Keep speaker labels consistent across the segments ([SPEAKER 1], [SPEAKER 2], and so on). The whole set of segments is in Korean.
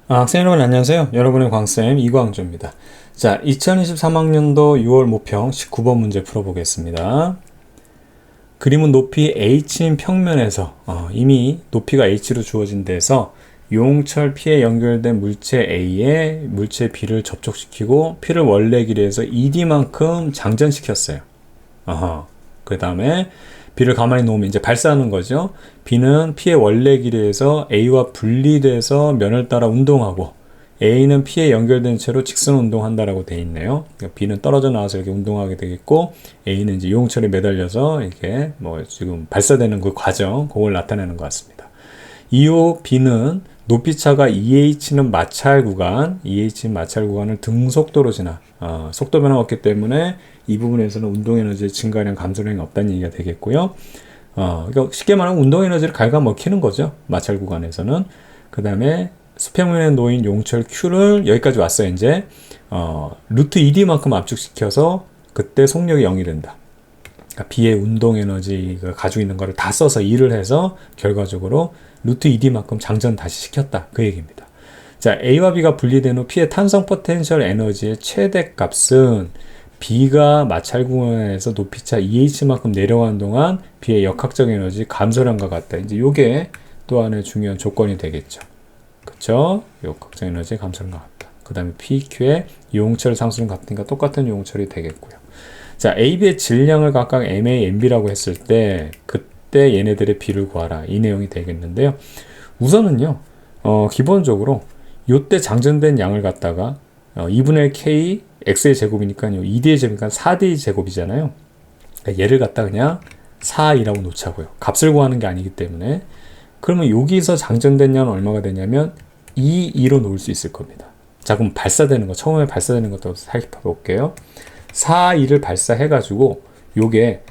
[SPEAKER 1] 학생 여러분 안녕하세요. 여러분의 광쌤 이광조입니다. 자, 2023학년도 6월 모평 19번 문제 풀어보겠습니다. 그림은 높이 h인 평면에서 이미 높이가 h로 주어진 데서 용철 P에 연결된 물체 A에 물체 B를 접촉시키고 P를 원래 길이에서 ED만큼 장전시켰어요. 그 다음에 B를 가만히 놓으면 이제 발사하는 거죠. B는 P의 원래 길이에서 A와 분리돼서 면을 따라 운동하고 A는 P에 연결된 채로 직선 운동한다라고 돼 있네요. 그러니까 B는 떨어져 나와서 이렇게 운동하게 되겠고 A는 이제 용철에 매달려서 이렇게 뭐 지금 발사되는 그 과정, 그걸 나타내는 것 같습니다. 이후 B는 높이차가 EH는 마찰 구간을 등속도로 지나 속도 변화가 없기 때문에 이 부분에서는 운동 에너지의 증가량 감소량이 없다는 얘기가 되겠고요. 그러니까 쉽게 말하면 운동 에너지를 갉아먹히는 거죠. 마찰 구간에서는. 그 다음에 수평면에 놓인 용철 Q를 여기까지 왔어요. 이제 루트 ED만큼 압축시켜서 그때 속력이 0이 된다. 그러니까 B의 운동 에너지가 가지고 있는 거를 다 써서 2를 해서 결과적으로 루트 ED만큼 장전 다시 시켰다. 그 얘기입니다. 자, A와 B가 분리된 후 P의 탄성 포텐셜 에너지의 최대값은 B가 마찰 구간에서 높이차 EH만큼 내려가는 동안 B의 역학적 에너지 감소량과 같다. 이제 요게 또 하나의 중요한 조건이 되겠죠. 그쵸? 역학적 에너지 감소량과 같다. 그 다음에 PQ의 용철 상수는 같으니까 똑같은 용철이 되겠고요. 자, A, B의 질량을 각각 MA, MB라고 했을 때 그때 얘네들의 B를 구하라. 이 내용이 되겠는데요. 우선은요. 기본적으로 요때 장전된 양을 갖다가 2분의 K X의 제곱이니까요. 2D의 제곱이니까 4D 제곱이잖아요. 그러니까 얘를 갖다 그냥 4이라고 놓자고요. 값을 구하는 게 아니기 때문에. 그러면 여기서 장전된 양은 얼마가 되냐면 2로 놓을 수 있을 겁니다. 자, 그럼 발사되는 거, 처음에 발사되는 것도 살펴볼게요. 4,2를 발사해가지고 요게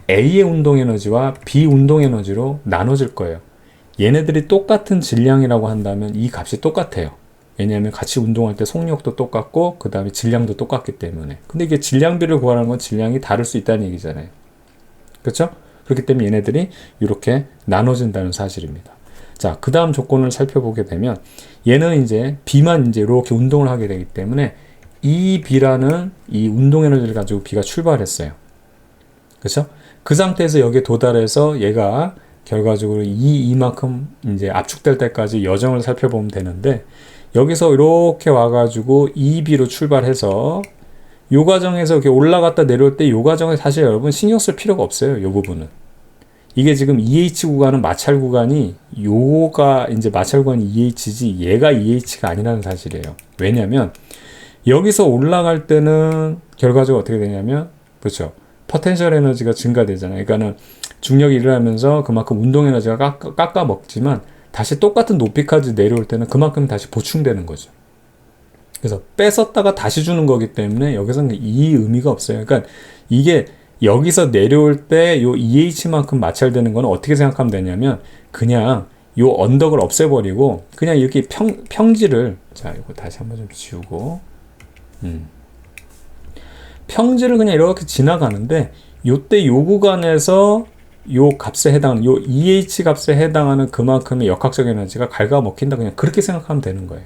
[SPEAKER 1] A의 운동 에너지와 B 운동 에너지로 나눠질 거예요. 얘네들이 똑같은 질량이라고 한다면 이 값이 똑같아요. 왜냐하면 같이 운동할 때 속력도 똑같고 그 다음에 질량도 똑같기 때문에. 근데 이게 질량비를 구하는 건 질량이 다를 수 있다는 얘기잖아요. 그렇죠? 그렇기 때문에 얘네들이 이렇게 나눠진다는 사실입니다. 자, 그 다음 조건을 살펴보게 되면 얘는 이제 B만 이제 이렇게 운동을 하게 되기 때문에 이 B라는 이 운동 에너지를 가지고 B가 출발했어요. 그렇죠? 그 상태에서 여기에 도달해서 얘가 결과적으로 이만큼 이제 압축될 때까지 여정을 살펴보면 되는데 여기서 이렇게 와가지고 2B로 출발해서 요 과정에서 이렇게 올라갔다 내려올 때 요 과정에 사실 여러분 신경 쓸 필요가 없어요. 요 부분은. 이게 지금 EH 구간은 마찰 구간이 요가 이제 마찰 구간이 EH지 얘가 EH가 아니라는 사실이에요. 왜냐면 여기서 올라갈 때는 결과적으로 어떻게 되냐면 그렇죠. 포텐셜 에너지가 증가되잖아요. 그러니까는 중력이 일어나면서 그만큼 운동 에너지가 깎아 먹지만 다시 똑같은 높이까지 내려올 때는 그만큼 다시 보충되는 거죠. 그래서 뺏었다가 다시 주는 거기 때문에 여기서는 이 의미가 없어요. 그러니까 이게 여기서 내려올 때 요 EH만큼 마찰되는 건 어떻게 생각하면 되냐면 그냥 요 언덕을 없애버리고 그냥 이렇게 평지를 자 이거 다시 한번 좀 지우고 평지를 그냥 이렇게 지나가는데 요때 요 구간에서 요 값에 해당하는 요 EH 값에 해당하는 그만큼의 역학적 에너지가 갉아먹힌다 그냥 그렇게 생각하면 되는 거예요.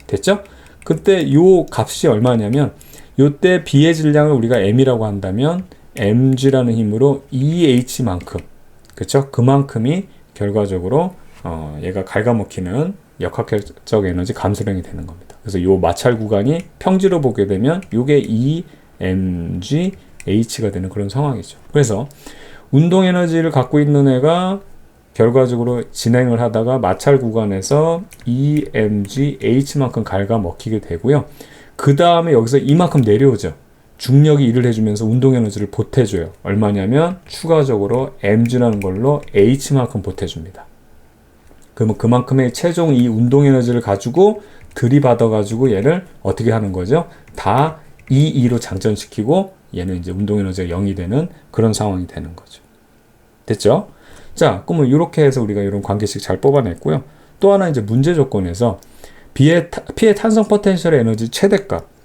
[SPEAKER 1] 됐죠? 그때 요 값이 얼마냐면 요때 B의 질량을 우리가 M이라고 한다면 mg라는 힘으로 EH만큼 그쵸? 그만큼이 결과적으로 얘가 갉아먹히는 역학적 에너지 감소량이 되는 겁니다. 그래서 요 마찰 구간이 평지로 보게 되면 요게 EMG H가 되는 그런 상황이죠. 그래서 운동 에너지를 갖고 있는 애가 결과적으로 진행을 하다가 마찰 구간에서 EMG H만큼 갉아먹히게 되고요. 그 다음에 여기서 이만큼 내려오죠. 중력이 일을 해주면서 운동 에너지를 보태줘요. 얼마냐면 추가적으로 mg라는 걸로 h만큼 보태줍니다. 그러면 그만큼의 최종 이 운동 에너지를 가지고 들이받아가지고 얘를 어떻게 하는 거죠? 다 E2로 장전시키고 얘는 이제 운동 에너지가 0이 되는 그런 상황이 되는 거죠. 됐죠? 자, 그러면 이렇게 해서 우리가 이런 관계식 잘 뽑아냈고요. 또 하나 이제 문제 조건에서 P의 탄성 포텐셜 에너지 최대값.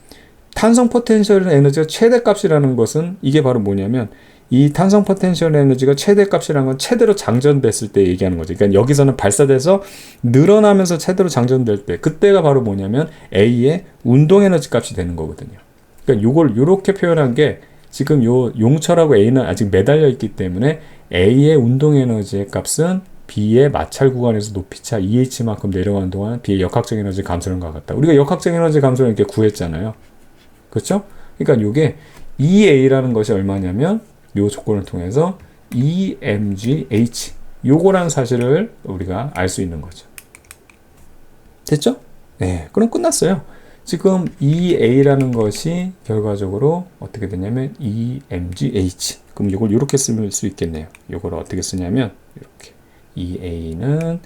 [SPEAKER 1] 탄성 포텐셜 에너지가 최대값이라는 것은 이게 바로 뭐냐면 이 탄성 포텐셜 에너지가 최대값이라는 건 최대로 장전됐을 때 얘기하는 거죠. 그러니까 여기서는 발사돼서 늘어나면서 최대로 장전될 때, 그때가 바로 뭐냐면 A의 운동 에너지 값이 되는 거거든요. 그러니까 요걸 요렇게 표현한 게 지금 요 용철하고 A는 아직 매달려 있기 때문에 A의 운동 에너지의 값은 B의 마찰 구간에서 높이차 EH만큼 내려가는 동안 B의 역학적 에너지 감소는 것 같다. 우리가 역학적 에너지 감소를 이렇게 구했잖아요. 그렇죠? 그러니까 요게 EA라는 것이 얼마냐면 요 조건을 통해서 EMGH 요거란 사실을 우리가 알 수 있는 거죠. 됐죠? 네, 그럼 끝났어요. 지금 EA라는 것이 결과적으로 어떻게 되냐면 EMGH. 그럼 이걸 이렇게 쓸 수 있겠네요. 이걸 어떻게 쓰냐면 이렇게 EA는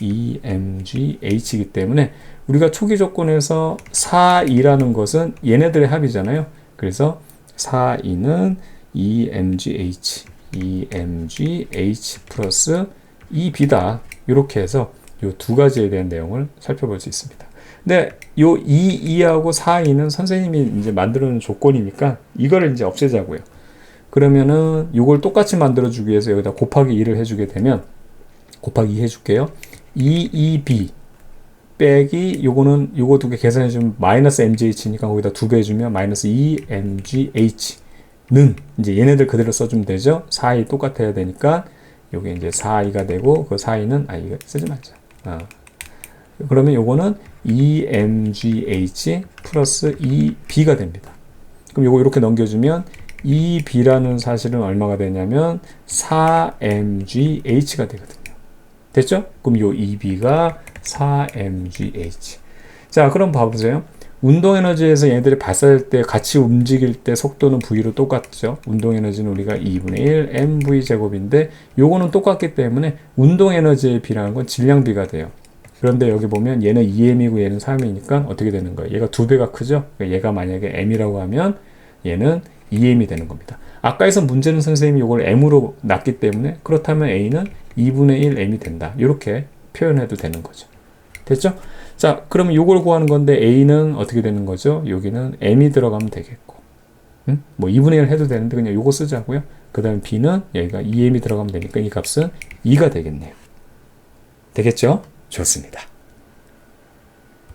[SPEAKER 1] EMGH이기 때문에 우리가 초기 조건에서 4,2라는 것은 얘네들의 합이잖아요. 그래서 4,2는 EMGH 플러스 EB다. 이렇게 해서 이 두 가지에 대한 내용을 살펴볼 수 있습니다. 근데 요 2하고 4,2는 선생님이 이제 만들어 놓은 조건이니까 이거를 이제 없애자고요. 그러면은 이걸 똑같이 만들어 주기 위해서 여기다 곱하기 2를 해주게 되면 곱하기 2 해줄게요. 2EB 빼기 요거는 요거 두 개 계산해 주면 마이너스 MGH니까 거기다 2배 해주면 마이너스 2MGH는 이제 얘네들 그대로 써주면 되죠. 4이 똑같아야 되니까 요게 이제 4이가 되고 그 4이는 이거 쓰지 말자. 그러면 요거는 EMGH 플러스 EB가 됩니다. 그럼 요거 이렇게 넘겨주면 EB라는 사실은 얼마가 되냐면 4MGH가 되거든요. 됐죠? 그럼 요 EB가 4MGH. 자, 그럼 봐보세요. 운동 에너지에서 얘네들이 발사될 때 같이 움직일 때 속도는 V로 똑같죠. 운동 에너지는 우리가 2분의 1 mv 제곱인데 요거는 똑같기 때문에 운동 에너지에 비례하는 건 질량비가 돼요. 그런데 여기 보면 얘는 2m이고 얘는 3이니까 어떻게 되는 거예요? 얘가 2배가 크죠? 얘가 만약에 m이라고 하면 얘는 2m이 되는 겁니다. 아까에서 문제는 선생님이 이걸 m으로 놨기 때문에 그렇다면 a는 2분의 1 m이 된다. 이렇게 표현해도 되는 거죠. 됐죠? 자, 그러면 이걸 구하는 건데 a는 어떻게 되는 거죠? 여기는 m이 들어가면 되겠고, 뭐 2분의 1 해도 되는데 그냥 이거 쓰자고요. 그 다음에 b는 여기가 2m이 들어가면 되니까 이 값은 2가 되겠네요. 되겠죠? 좋습니다.